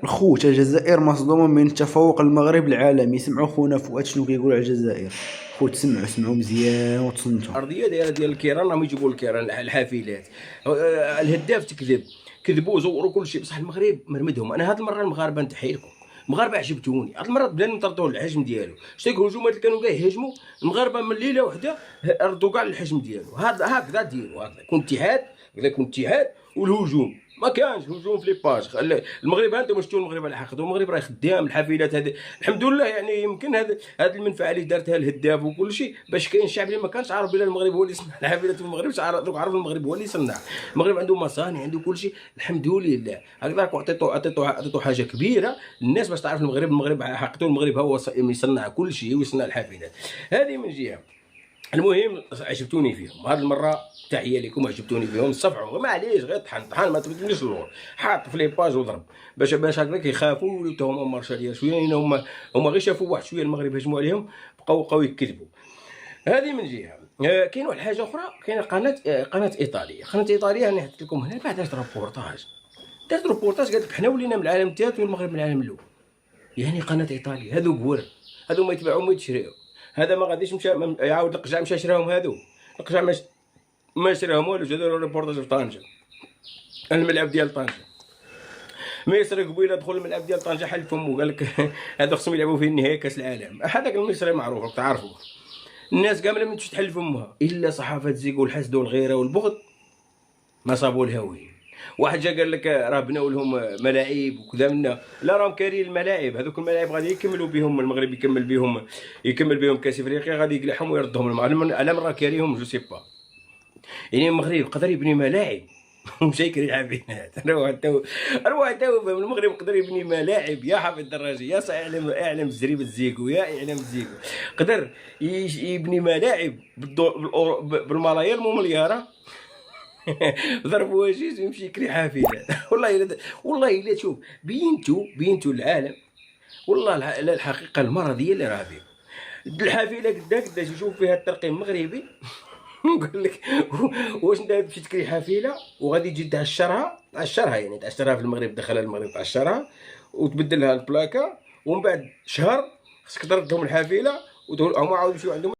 الخوت الجزائر مصدومة من تفوق المغرب العالمي. سمعوا خونا فؤاد شنو كيقول على الجزائر. خوت سمعوا مزيان وتصنتوا. الارضيه ديال الكيران راهم يجيبوا الكيران الحافلات. الهداف تكذب، كذبوا زوروا كل شيء، بصح المغرب مرمدهم. انا هذه المره المغاربه نتحي لكم، المغاربه عجبتوني هذه المره، بدا نطردوا الحجم ديالو. شتي الهجومات اللي كانوا كاع يهاجموا المغاربه من ليله واحده ردوا كاع الحجم ديالو. هذا هكذا ديروا، هكذا كون اتحاد، هكذا كون اتحاد. والهجوم ما كانش هجوم في لي باج. المغرب انتم شفتوا المغرب على حقيقته، المغرب راه خدام. الحافلات هذه الحمد لله، يعني يمكن هذه المنفعه اللي دارتها الهداف وكل شيء باش كاين الشعب اللي ما كانش عارف بلا المغرب هو اللي صنع الحافلات في المغرب. دوك عرف المغرب هو اللي صنع. المغرب عنده مصانع، عنده كل شيء الحمد لله. هكذاك عطيتو حاجه كبيره للناس باش تعرف المغرب على حقيقته. المغرب هو يصنع كل شيء ويصنع الحافلات. هذه من جهه. المهم عجبتوني فيهم هذه المره، تحيه لكم. عجبتوني فيهم صفعوا، معليش غير طحن ما تبدلنيش اللور، حاط في لي باج وضرب باش هكذاك يخافوا ويوليو هما مارشاليه شويه. لان هما غير شافوا واحد شويه المغرب هجموا عليهم، بقاو يكذبوا. هذه من جهه. كاين واحد الحاجه اخرى، كاينه قناه ايطاليه. قناه ايطاليه انا حطيت لكم هنا، بعد دارت روبورتاج قالت لك حنا ولينا من العالم الثالث والمغرب من العالم الاول. يعني قناه ايطاليا هذو قور، هذو ما يتباعوا ما يتشريو. هذا ما غاديش مشى يعاود القجع مشى شراهم. هذو القجع ما شراهم والو، جا داروا ريبورتاج في طنجه، الملعب ديال طنجه. مصري قبيله دخل الملعب ديال طنجه حل فمو، قال لك هذا خصهم يلعبوا فيه النهائي كاس العالم. هذاك المصري معروف تعرفوا، الناس كامله من تحل فمها الا صحافه زيكو والحسد والغيره والبغض ما صابوا الهوي. واحد جا قال لك راه بناو لهم ملاعب وكذا منا، لا راهم كارين الملاعب. هذوك الملاعب غادي يكملوا بهم المغرب، يكمل بهم كاس افريقيا، غادي يقلعهم ويردهم على من راه كاريهم جو سي با. يعني المغرب يقدر يبني ملاعب ومشى يكري حافلات. اروح تو فهم. المغرب يقدر يبني ملاعب يا حافظ الدراجي، يا اعلم زريب الزيكو، يا اعلم الزيكو قدر يبني ملاعب بالملايير مو ملياره. ضرب وجيز ويمشي يكري حافلات. والله الا تشوف بينتو العالم. والله الحقيقه المرضيه اللي راه فيها الحافله قداش يشوف فيها الترقيم المغربي. نقول لك واش انت تمشي تكري حافله وغادي تجي تعشرها يعني تعشرها في المغرب، دخلها المغرب تعشرها وتبدل لها البلاكه، ومن بعد شهر خصك ترد لهم الحافله وهما عاودوا يمشيو عندهم